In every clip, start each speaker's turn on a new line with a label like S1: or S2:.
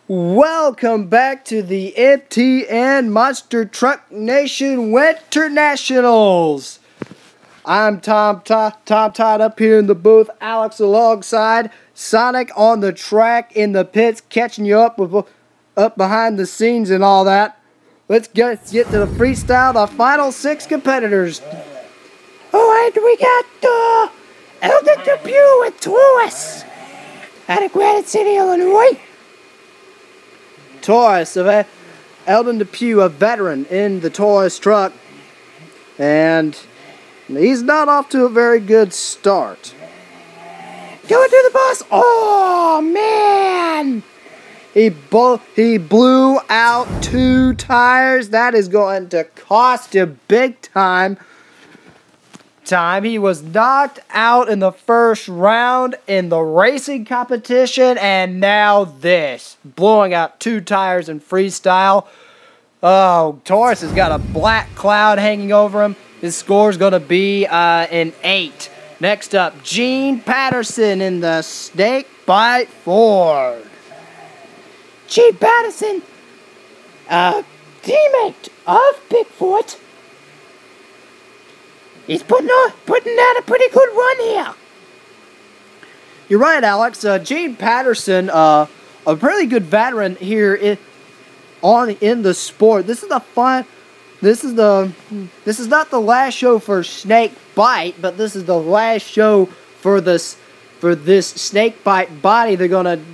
S1: Welcome back to the M.T.N Monster Truck Nation Winter Nationals. I'm Tom tied up here in the booth. Alex alongside Sonic on the track in the pits, catching you up behind the scenes and all that. Let's get to the freestyle. The final 6 competitors.
S2: Alright, we got Eldon Dupuis with Taurus out of Granite City, Illinois.
S1: Taurus of Eldon Dupuis, a veteran in the Taurus truck, and he's not off to a very good start.
S2: Going through the bus. Oh man!
S1: He blew out 2 tires. That is going to cost him big time. He was knocked out in the first round in the racing competition, and now this, blowing out 2 tires in freestyle. Oh, Taurus has got a black cloud hanging over him. His score is going to be an 8. Next up, Gene Patterson in the Snake Bite Ford.
S2: Gene Patterson, teammate of Bigfoot. He's putting out a pretty good run here.
S1: You're right, Alex. Gene Patterson, a pretty good veteran here in the sport. This is not the last show for Snake Bite, but this is the last show for this Snake Bite body. They're gonna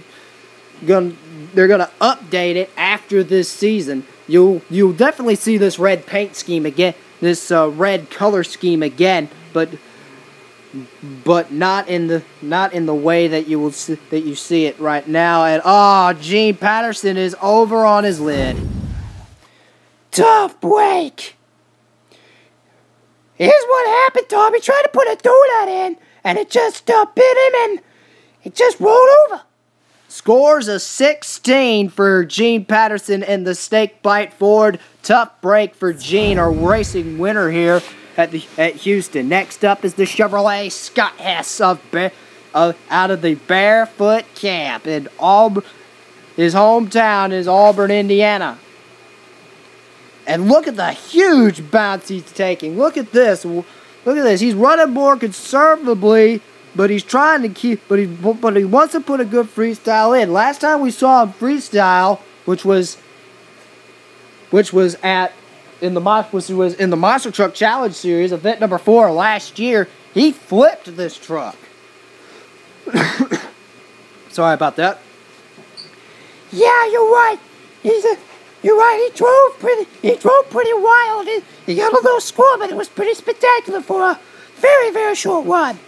S1: update it after this season. You'll definitely see this red paint scheme again. This red color scheme again, but not in the way that you see it right now. And Gene Patterson is over on his lid.
S2: Tough break. Here's what happened, Tom. He tried to put a donut in, and it just bit him, and it just rolled over.
S1: Scores a 16 for Gene Patterson in the Snake Bite Ford. Tough break for Gene, our racing winner here at Houston. Next up is the Chevrolet Scott Hess out of the Barefoot Camp in Auburn. His hometown is Auburn, Indiana. And look at the huge bounce he's taking. Look at this. Look at this. He's running more conservatively, but he's trying to keep. But he wants to put a good freestyle in. Last time we saw him freestyle, which was in the Monster Truck Challenge Series, event number 4 last year, he flipped this truck. Sorry about that.
S2: Yeah, you're right. You're right. He drove pretty wild. He got a little score, but it was pretty spectacular for a very, very short run.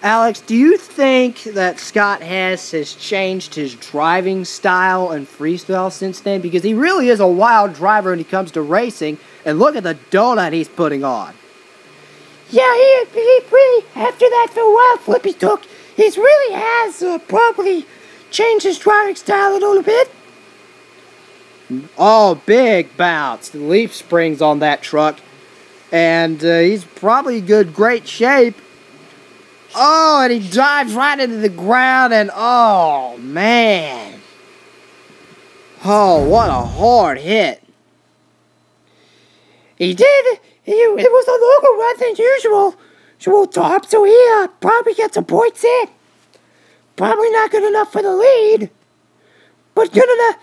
S1: Alex, do you think that Scott Hess has changed his driving style and freestyle since then? Because he really is a wild driver when it comes to racing. And look at the donut he's putting on.
S2: Yeah, he really, after that wild flip he took, he really has probably changed his driving style a little bit.
S1: Oh, big bounce. The leaf springs on that truck. And he's probably in great shape. Oh, and he dives right into the ground, and oh, man. Oh, what a hard hit.
S2: He did. It was a longer run than usual, Tom, so he probably got some points in. Probably not good enough for the lead, but good enough.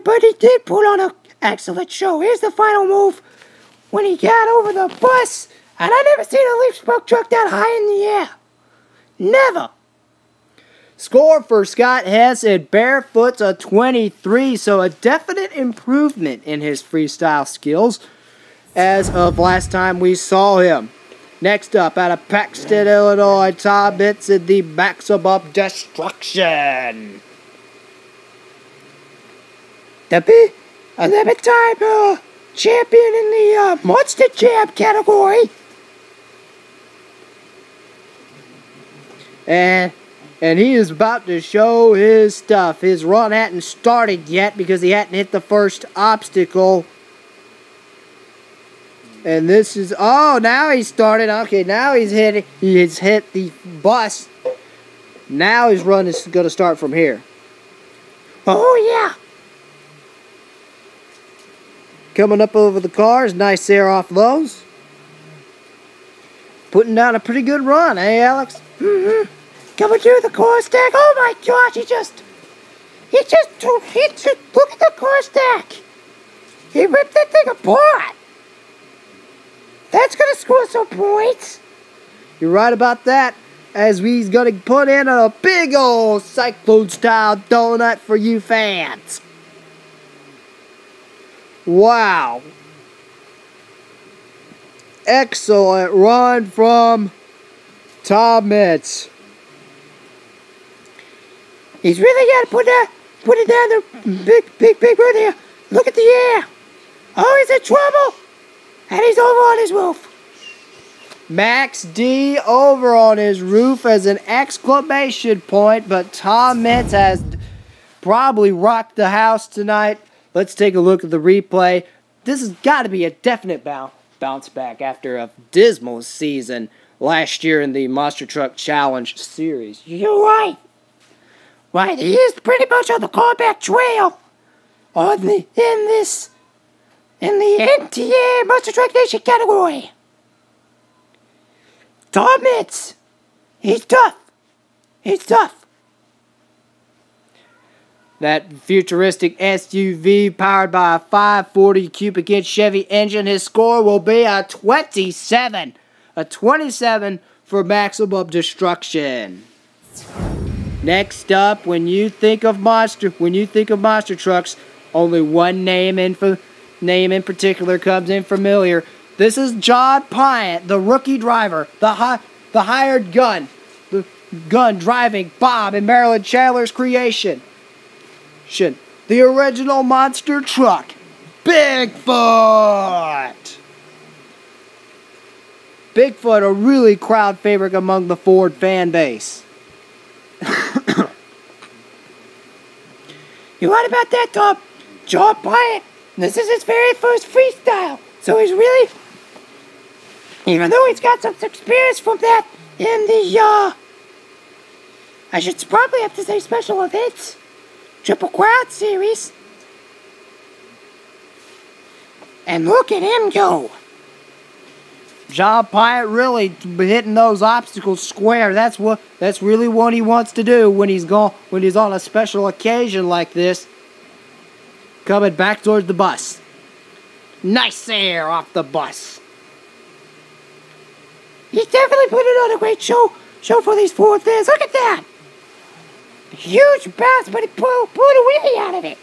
S2: But he did put on an excellent show. Here's the final move when he got over the bus, and I never seen a leaf smoke truck that high in the air. Never.
S1: Score for Scott Hess at Barefoot's a 23, so a definite improvement in his freestyle skills as of last time we saw him. Next up, out of Paxton, Illinois, Tom Benson, the Maximum Destruction.
S2: The 11-time champion in the Monster Jam category.
S1: And he is about to show his stuff. His run hadn't started yet because he hadn't hit the first obstacle. And this is, oh, now he started. Okay, now he has hit the bus. Now his run is going to start from here.
S2: Oh, yeah.
S1: Coming up over the cars, nice air off those. Putting down a pretty good run, eh, Alex?
S2: Mm-hmm. Coming through the car stack. Oh my gosh, he just look at the car stack. He ripped that thing apart. That's gonna score some points.
S1: You're right about that, as we's gonna put in a big old Cyclone-style donut for you fans. Wow. Excellent run from Tom Mitz.
S2: He's really got to put it down the big run here. Look at the air. Oh, he's in trouble. And he's over on his roof.
S1: Max D over on his roof as an exclamation point, but Tom Mitz has probably rocked the house tonight. Let's take a look at the replay. This has got to be a definite bounce back after a dismal season last year in the Monster Truck Challenge series.
S2: You're right. Right, he is pretty much on the comeback trail in the M.T.N Monster Truck Nation category. Tom Mitz, he's tough. He's tough.
S1: That futuristic SUV powered by a 540 cubic inch Chevy engine, his score will be a 27. A 27 for maximum destruction. Next up, when you think of monster trucks, only one name in particular comes in familiar. This is John Pyatt, the rookie driver, the hired gun, the gun driving Bob and Marilyn Chandler's creation. The original monster truck, Bigfoot. Bigfoot, a really crowd favorite among the Ford fan base.
S2: You're right about that, Tom. John Pyatt, this is his very first freestyle. So he's really, even though he's got some experience from that in the, I should probably have to say special events, Triple Crown series. And look at him go.
S1: John Pyatt really hitting those obstacles square. That's really what he wants to do when he's on a special occasion like this. Coming back towards the bus. Nice air off the bus.
S2: He's definitely putting on a great show for these Ford fans. Look at that. Huge bounce, but he pulled a wheelie out of it.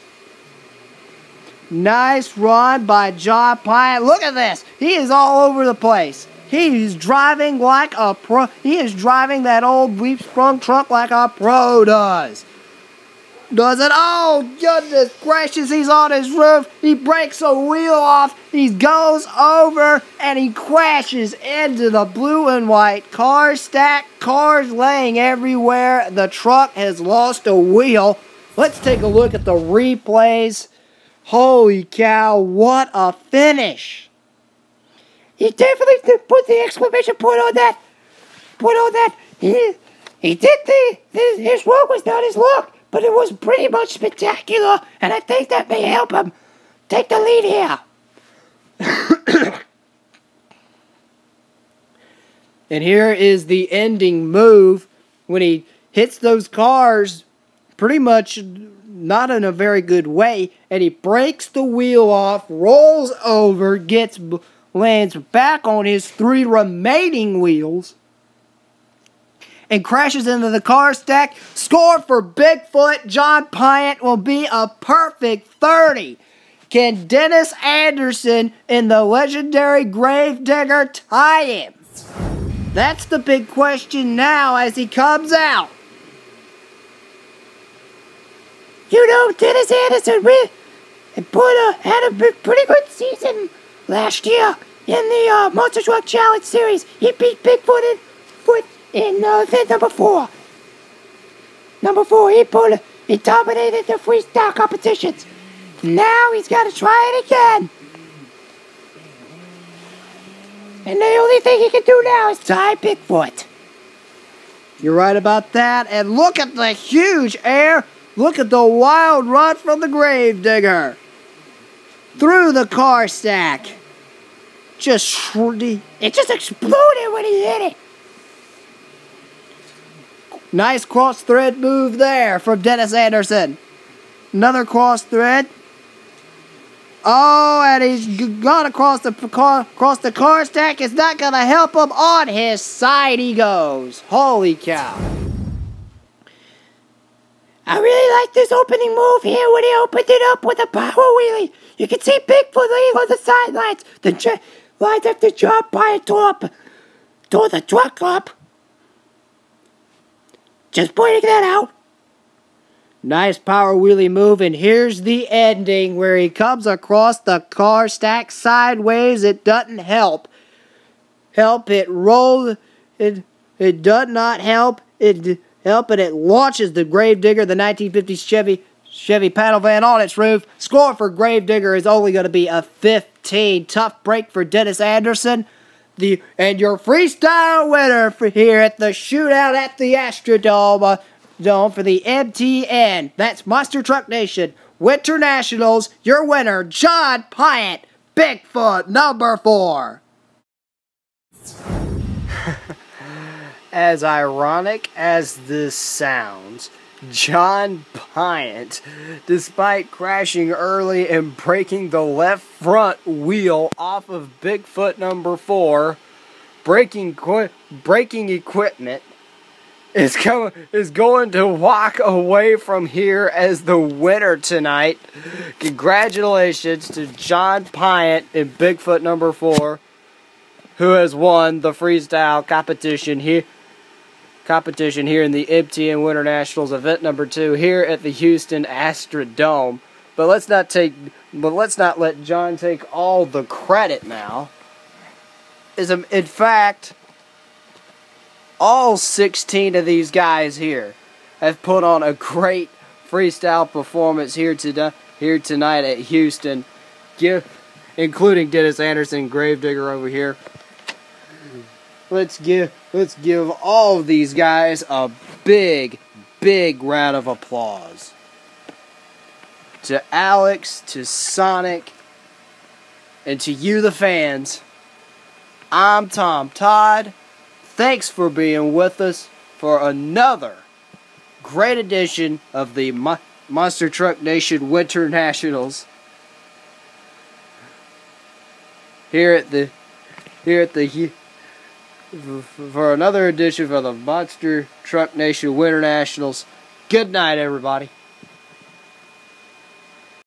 S1: Nice run by John Pyatt. Look at this. He is all over the place. He is driving like a pro. He is driving that old weep-sprung truck like a pro does. Does it? Oh, goodness gracious. He's on his roof. He breaks a wheel off. He goes over and he crashes into the blue and white car stack. Cars laying everywhere. The truck has lost a wheel. Let's take a look at the replays. Holy cow, what a finish.
S2: He definitely put the exclamation point on that. He did his work was not his luck, but it was pretty much spectacular, and I think that may help him take the lead here.
S1: And here is the ending move when he hits those cars pretty much not in a very good way, and he breaks the wheel off, rolls over, lands back on his 3 remaining wheels, and crashes into the car stack. Score for Bigfoot. John Pyatt will be a perfect 30. Can Dennis Anderson in the legendary Gravedigger tie him? That's the big question now as he comes out.
S2: You know, Dennis Anderson had a pretty good season last year in the Monster Truck Challenge series. He beat Bigfoot in event number 4. Number 4, he dominated the freestyle competitions. Now he's got to try it again. And the only thing he can do now is tie Bigfoot.
S1: You're right about that. And look at the huge air. Look at the wild run from the Gravedigger. Through the car stack. It
S2: just exploded when he hit it.
S1: Nice cross thread move there from Dennis Anderson. Another cross thread. Oh, and he's gone across the car stack. It's not going to help him. On his side he goes. Holy cow.
S2: I really like this opening move here when he opened it up with a power wheelie. You can see Bigfoot laying on the sidelines. The lines after John Pyatt tore the truck up. Just pointing that out.
S1: Nice power wheelie move, and here's the ending where he comes across the car stack sideways. It doesn't help. It rolls. It does not help. And it launches the Gravedigger, the 1950s Chevy paddle van, on its roof. Score for Gravedigger is only going to be a 15. Tough break for Dennis Anderson. And your freestyle winner for here at the shootout at the Astrodome for the M.T.N. That's Monster Truck Nation Winter Nationals. Your winner, John Pyatt, Bigfoot number 4. As ironic as this sounds, John Pyatt, despite crashing early and breaking the left front wheel off of Bigfoot number 4, breaking equipment, is going to walk away from here as the winner tonight. Congratulations to John Pyatt in Bigfoot number 4, who has won the freestyle competition here in the M.T.N. Winter Nationals event number 2 here at the Houston Astrodome. But let's not let John take all the credit now. In fact, all 16 of these guys here have put on a great freestyle performance here tonight at Houston, including Dennis Anderson, Gravedigger over here. Let's give all of these guys a big round of applause. To Alex, to Sonic, and to you, the fans, I'm Tom Todd. Thanks for being with us for another great edition of the Monster Truck Nation Winter Nationals for another edition of the Monster Truck Nation Winter Nationals. Good night, everybody.